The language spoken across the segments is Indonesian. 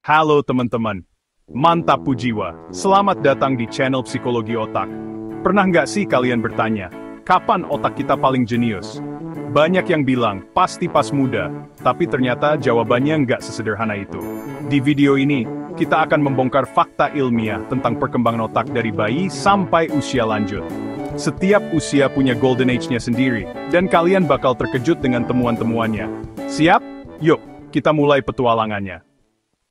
Halo teman-teman, mantap pujiwa, selamat datang di channel Psikologi Otak. Pernah nggak sih kalian bertanya, kapan otak kita paling jenius? Banyak yang bilang, pasti pas muda, tapi ternyata jawabannya nggak sesederhana itu. Di video ini, kita akan membongkar fakta ilmiah tentang perkembangan otak dari bayi sampai usia lanjut. Setiap usia punya golden age-nya sendiri, dan kalian bakal terkejut dengan temuan-temuannya. Siap? Yuk, kita mulai petualangannya.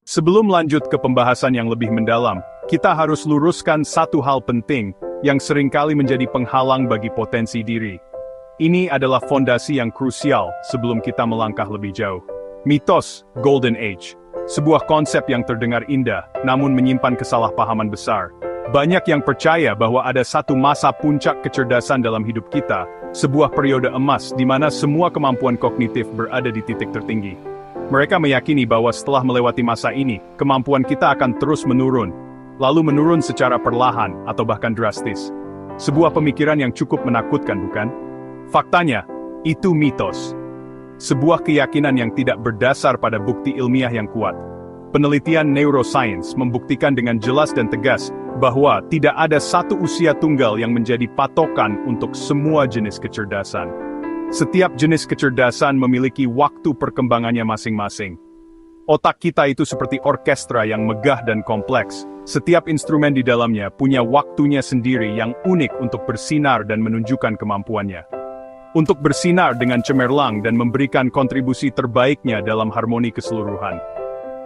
Sebelum lanjut ke pembahasan yang lebih mendalam, kita harus luruskan satu hal penting yang seringkali menjadi penghalang bagi potensi diri. Ini adalah fondasi yang krusial sebelum kita melangkah lebih jauh. Mitos Golden Age, sebuah konsep yang terdengar indah, namun menyimpan kesalahpahaman besar. Banyak yang percaya bahwa ada satu masa puncak kecerdasan dalam hidup kita, sebuah periode emas di mana semua kemampuan kognitif berada di titik tertinggi. Mereka meyakini bahwa setelah melewati masa ini, kemampuan kita akan terus menurun, lalu menurun secara perlahan atau bahkan drastis. Sebuah pemikiran yang cukup menakutkan, bukan? Faktanya, itu mitos. Sebuah keyakinan yang tidak berdasar pada bukti ilmiah yang kuat. Penelitian neuroscience membuktikan dengan jelas dan tegas bahwa tidak ada satu usia tunggal yang menjadi patokan untuk semua jenis kecerdasan. Setiap jenis kecerdasan memiliki waktu perkembangannya masing-masing. Otak kita itu seperti orkestra yang megah dan kompleks. Setiap instrumen di dalamnya punya waktunya sendiri yang unik untuk bersinar dan menunjukkan kemampuannya. Untuk bersinar dengan cemerlang dan memberikan kontribusi terbaiknya dalam harmoni keseluruhan.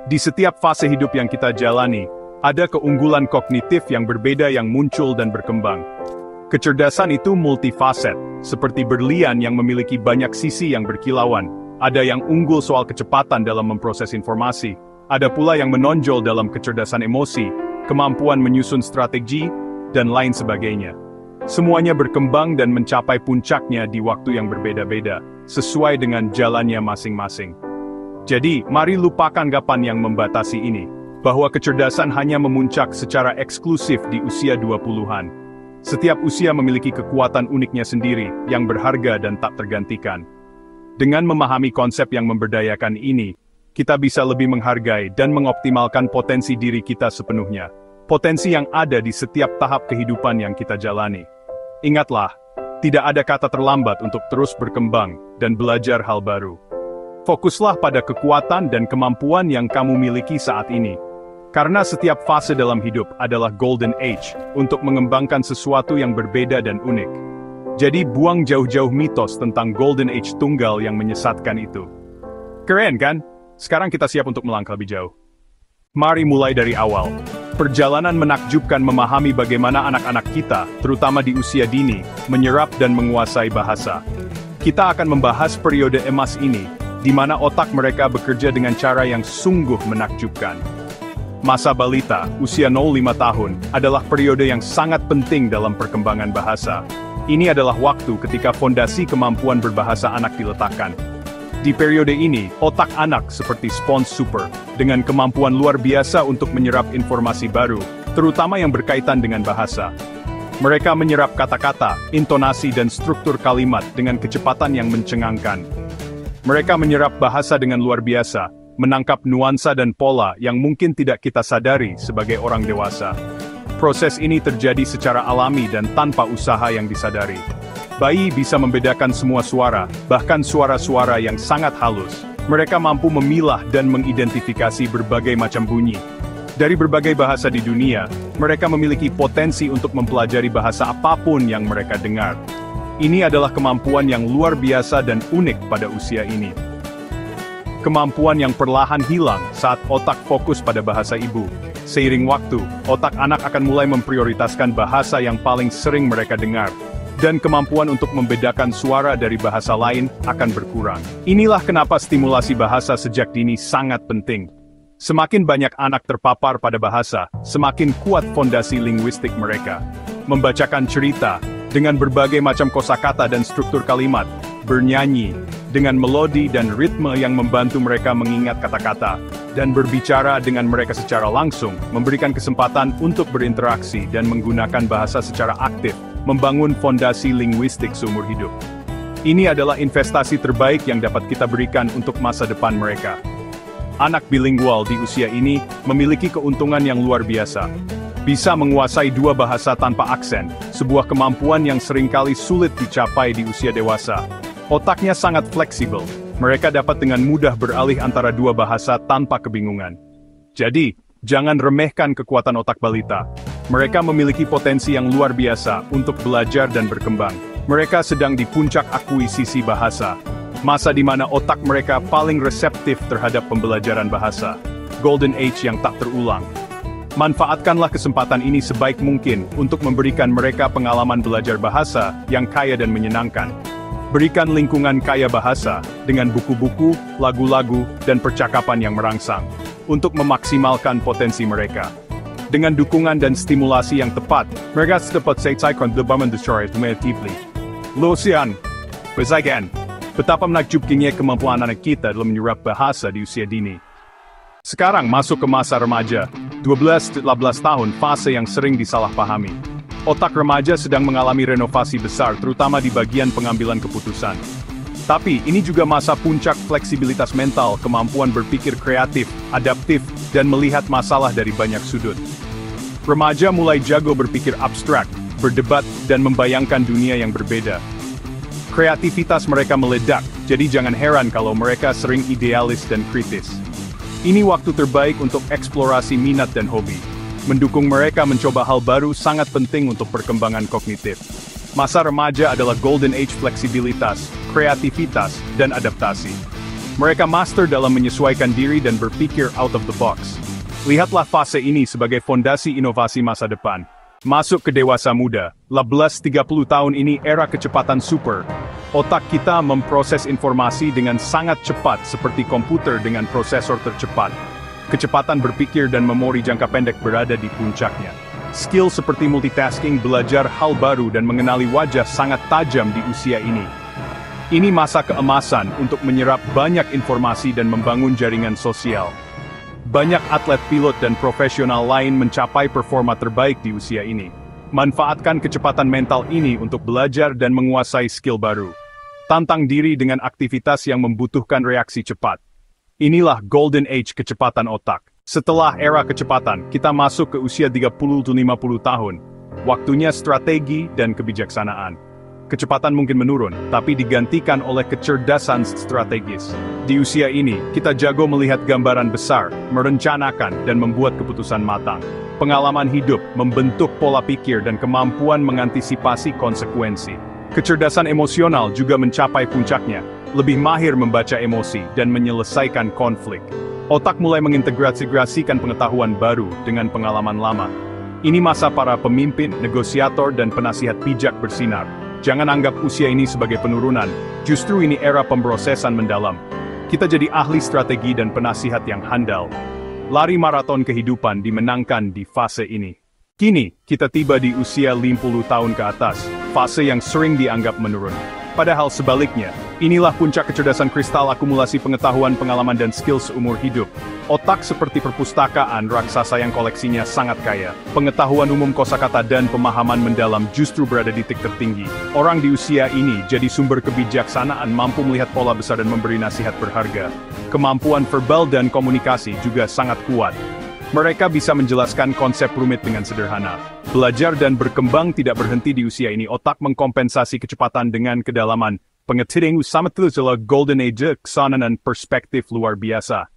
Di setiap fase hidup yang kita jalani, ada keunggulan kognitif yang berbeda yang muncul dan berkembang. Kecerdasan itu multifaset, seperti berlian yang memiliki banyak sisi yang berkilauan. Ada yang unggul soal kecepatan dalam memproses informasi, ada pula yang menonjol dalam kecerdasan emosi, kemampuan menyusun strategi, dan lain sebagainya. Semuanya berkembang dan mencapai puncaknya di waktu yang berbeda-beda, sesuai dengan jalannya masing-masing. Jadi, mari lupakan anggapan yang membatasi ini, bahwa kecerdasan hanya memuncak secara eksklusif di usia 20-an. Setiap usia memiliki kekuatan uniknya sendiri, yang berharga dan tak tergantikan. Dengan memahami konsep yang memberdayakan ini, kita bisa lebih menghargai dan mengoptimalkan potensi diri kita sepenuhnya. Potensi yang ada di setiap tahap kehidupan yang kita jalani. Ingatlah, tidak ada kata terlambat untuk terus berkembang dan belajar hal baru. Fokuslah pada kekuatan dan kemampuan yang kamu miliki saat ini. Karena setiap fase dalam hidup adalah golden age, untuk mengembangkan sesuatu yang berbeda dan unik. Jadi buang jauh-jauh mitos tentang golden age tunggal yang menyesatkan itu. Keren kan? Sekarang kita siap untuk melangkah lebih jauh. Mari mulai dari awal. Perjalanan menakjubkan memahami bagaimana anak-anak kita, terutama di usia dini, menyerap dan menguasai bahasa. Kita akan membahas periode emas ini, di mana otak mereka bekerja dengan cara yang sungguh menakjubkan. Masa balita, usia 0-5 tahun, adalah periode yang sangat penting dalam perkembangan bahasa. Ini adalah waktu ketika fondasi kemampuan berbahasa anak diletakkan. Di periode ini, otak anak seperti spons super, dengan kemampuan luar biasa untuk menyerap informasi baru, terutama yang berkaitan dengan bahasa. Mereka menyerap kata-kata, intonasi dan struktur kalimat dengan kecepatan yang mencengangkan. Mereka menyerap bahasa dengan luar biasa, menangkap nuansa dan pola yang mungkin tidak kita sadari sebagai orang dewasa. Proses ini terjadi secara alami dan tanpa usaha yang disadari. Bayi bisa membedakan semua suara, bahkan suara-suara yang sangat halus. Mereka mampu memilah dan mengidentifikasi berbagai macam bunyi. Dari berbagai bahasa di dunia, mereka memiliki potensi untuk mempelajari bahasa apapun yang mereka dengar. Ini adalah kemampuan yang luar biasa dan unik pada usia ini. Kemampuan yang perlahan hilang saat otak fokus pada bahasa ibu. Seiring waktu, otak anak akan mulai memprioritaskan bahasa yang paling sering mereka dengar. Dan kemampuan untuk membedakan suara dari bahasa lain akan berkurang. Inilah kenapa stimulasi bahasa sejak dini sangat penting. Semakin banyak anak terpapar pada bahasa, semakin kuat fondasi linguistik mereka. Membacakan cerita, dengan berbagai macam kosakata dan struktur kalimat, bernyanyi, dengan melodi dan ritme yang membantu mereka mengingat kata-kata, dan berbicara dengan mereka secara langsung, memberikan kesempatan untuk berinteraksi dan menggunakan bahasa secara aktif, membangun fondasi linguistik seumur hidup. Ini adalah investasi terbaik yang dapat kita berikan untuk masa depan mereka. Anak bilingual di usia ini memiliki keuntungan yang luar biasa. Bisa menguasai 2 bahasa tanpa aksen, sebuah kemampuan yang seringkali sulit dicapai di usia dewasa. Otaknya sangat fleksibel. Mereka dapat dengan mudah beralih antara 2 bahasa tanpa kebingungan. Jadi, jangan remehkan kekuatan otak balita. Mereka memiliki potensi yang luar biasa untuk belajar dan berkembang. Mereka sedang di puncak akuisisi bahasa. Masa di mana otak mereka paling reseptif terhadap pembelajaran bahasa. Golden Age yang tak terulang. Manfaatkanlah kesempatan ini sebaik mungkin untuk memberikan mereka pengalaman belajar bahasa yang kaya dan menyenangkan. Berikan lingkungan kaya bahasa dengan buku-buku, lagu-lagu, dan percakapan yang merangsang untuk memaksimalkan potensi mereka. Dengan dukungan dan stimulasi yang tepat, mereka dapat selesaikan beban secara efektif. Lucian, Bezaikan, betapa menakjubkannya kemampuan anak kita dalam menyerap bahasa di usia dini. Sekarang masuk ke masa remaja, 12-18 tahun, fase yang sering disalahpahami. Otak remaja sedang mengalami renovasi besar terutama di bagian pengambilan keputusan. Tapi ini juga masa puncak fleksibilitas mental, kemampuan berpikir kreatif, adaptif, dan melihat masalah dari banyak sudut. Remaja mulai jago berpikir abstrak, berdebat, dan membayangkan dunia yang berbeda. Kreativitas mereka meledak, jadi jangan heran kalau mereka sering idealis dan kritis. Ini waktu terbaik untuk eksplorasi minat dan hobi. Mendukung mereka mencoba hal baru sangat penting untuk perkembangan kognitif. Masa remaja adalah golden age fleksibilitas, kreativitas, dan adaptasi. Mereka master dalam menyesuaikan diri dan berpikir out of the box. Lihatlah fase ini sebagai fondasi inovasi masa depan. Masuk ke dewasa muda, 18-30 tahun ini era kecepatan super. Otak kita memproses informasi dengan sangat cepat seperti komputer dengan prosesor tercepat. Kecepatan berpikir dan memori jangka pendek berada di puncaknya. Skill seperti multitasking, belajar hal baru dan mengenali wajah sangat tajam di usia ini. Ini masa keemasan untuk menyerap banyak informasi dan membangun jaringan sosial. Banyak atlet pilot dan profesional lain mencapai performa terbaik di usia ini. Manfaatkan kecepatan mental ini untuk belajar dan menguasai skill baru. Tantang diri dengan aktivitas yang membutuhkan reaksi cepat. Inilah Golden Age kecepatan otak. Setelah era kecepatan, kita masuk ke usia 30-50 tahun. Waktunya strategi dan kebijaksanaan. Kecepatan mungkin menurun, tapi digantikan oleh kecerdasan strategis. Di usia ini, kita jago melihat gambaran besar, merencanakan, dan membuat keputusan matang. Pengalaman hidup, membentuk pola pikir dan kemampuan mengantisipasi konsekuensi. Kecerdasan emosional juga mencapai puncaknya, lebih mahir membaca emosi dan menyelesaikan konflik. Otak mulai mengintegrasikan pengetahuan baru dengan pengalaman lama. Ini masa para pemimpin, negosiator, dan penasihat bijak bersinar. Jangan anggap usia ini sebagai penurunan, justru ini era pemrosesan mendalam. Kita jadi ahli strategi dan penasihat yang handal. Lari maraton kehidupan dimenangkan di fase ini. Kini, kita tiba di usia 50 tahun ke atas, fase yang sering dianggap menurun. Padahal sebaliknya, inilah puncak kecerdasan kristal akumulasi pengetahuan, pengalaman dan skill seumur hidup. Otak seperti perpustakaan raksasa yang koleksinya sangat kaya. Pengetahuan umum, kosakata dan pemahaman mendalam justru berada di titik tertinggi. Orang di usia ini jadi sumber kebijaksanaan, mampu melihat pola besar dan memberi nasihat berharga. Kemampuan verbal dan komunikasi juga sangat kuat. Mereka bisa menjelaskan konsep rumit dengan sederhana. Belajar dan berkembang tidak berhenti di usia ini. Otak mengkompensasi kecepatan dengan kedalaman. Pengetahuan sama itu adalah golden age, kesanan dan perspektif luar biasa.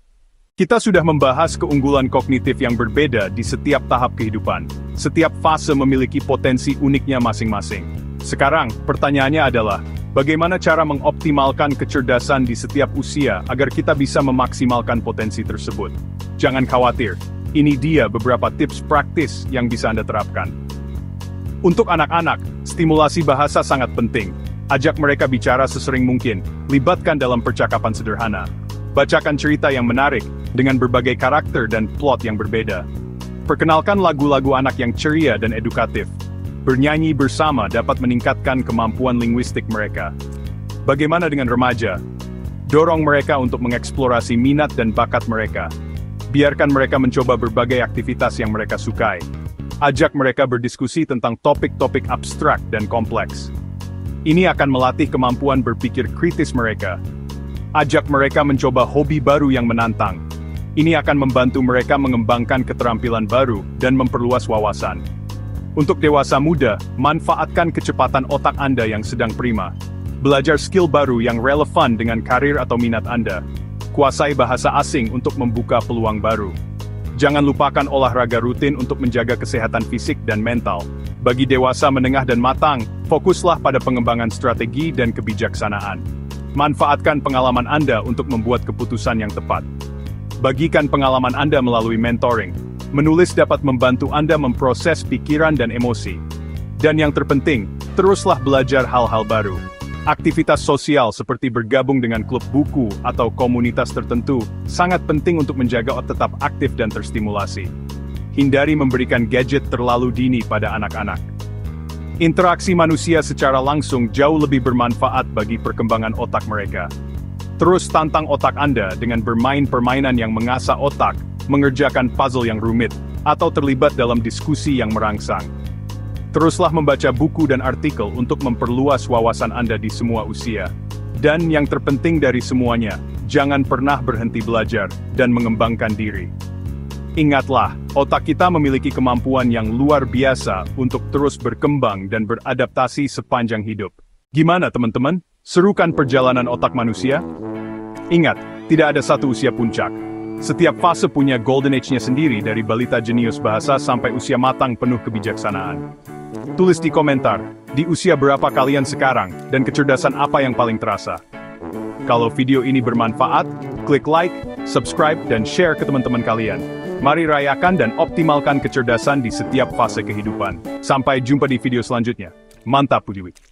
Kita sudah membahas keunggulan kognitif yang berbeda di setiap tahap kehidupan. Setiap fase memiliki potensi uniknya masing-masing. Sekarang, pertanyaannya adalah, bagaimana cara mengoptimalkan kecerdasan di setiap usia agar kita bisa memaksimalkan potensi tersebut? Jangan khawatir. Ini dia beberapa tips praktis yang bisa Anda terapkan. Untuk anak-anak, stimulasi bahasa sangat penting. Ajak mereka bicara sesering mungkin, libatkan dalam percakapan sederhana. Bacakan cerita yang menarik, dengan berbagai karakter dan plot yang berbeda. Perkenalkan lagu-lagu anak yang ceria dan edukatif. Bernyanyi bersama dapat meningkatkan kemampuan linguistik mereka. Bagaimana dengan remaja? Dorong mereka untuk mengeksplorasi minat dan bakat mereka. Biarkan mereka mencoba berbagai aktivitas yang mereka sukai. Ajak mereka berdiskusi tentang topik-topik abstrak dan kompleks. Ini akan melatih kemampuan berpikir kritis mereka. Ajak mereka mencoba hobi baru yang menantang. Ini akan membantu mereka mengembangkan keterampilan baru dan memperluas wawasan. Untuk dewasa muda, manfaatkan kecepatan otak Anda yang sedang prima. Belajar skill baru yang relevan dengan karir atau minat Anda. Kuasai bahasa asing untuk membuka peluang baru. Jangan lupakan olahraga rutin untuk menjaga kesehatan fisik dan mental. Bagi dewasa menengah dan matang, fokuslah pada pengembangan strategi dan kebijaksanaan. Manfaatkan pengalaman Anda untuk membuat keputusan yang tepat. Bagikan pengalaman Anda melalui mentoring. Menulis dapat membantu Anda memproses pikiran dan emosi. Dan yang terpenting, teruslah belajar hal-hal baru. Aktivitas sosial seperti bergabung dengan klub buku atau komunitas tertentu sangat penting untuk menjaga otak tetap aktif dan terstimulasi. Hindari memberikan gadget terlalu dini pada anak-anak. Interaksi manusia secara langsung jauh lebih bermanfaat bagi perkembangan otak mereka. Terus tantang otak Anda dengan bermain permainan yang mengasah otak, mengerjakan puzzle yang rumit, atau terlibat dalam diskusi yang merangsang. Teruslah membaca buku dan artikel untuk memperluas wawasan Anda di semua usia. Dan yang terpenting dari semuanya, jangan pernah berhenti belajar dan mengembangkan diri. Ingatlah, otak kita memiliki kemampuan yang luar biasa untuk terus berkembang dan beradaptasi sepanjang hidup. Gimana teman-teman? Serukan perjalanan otak manusia? Ingat, tidak ada satu usia puncak. Setiap fase punya golden age-nya sendiri dari balita jenius bahasa sampai usia matang penuh kebijaksanaan. Tulis di komentar, di usia berapa kalian sekarang, dan kecerdasan apa yang paling terasa. Kalau video ini bermanfaat, klik like, subscribe, dan share ke teman-teman kalian. Mari rayakan dan optimalkan kecerdasan di setiap fase kehidupan. Sampai jumpa di video selanjutnya. Mantap, Pujiwi.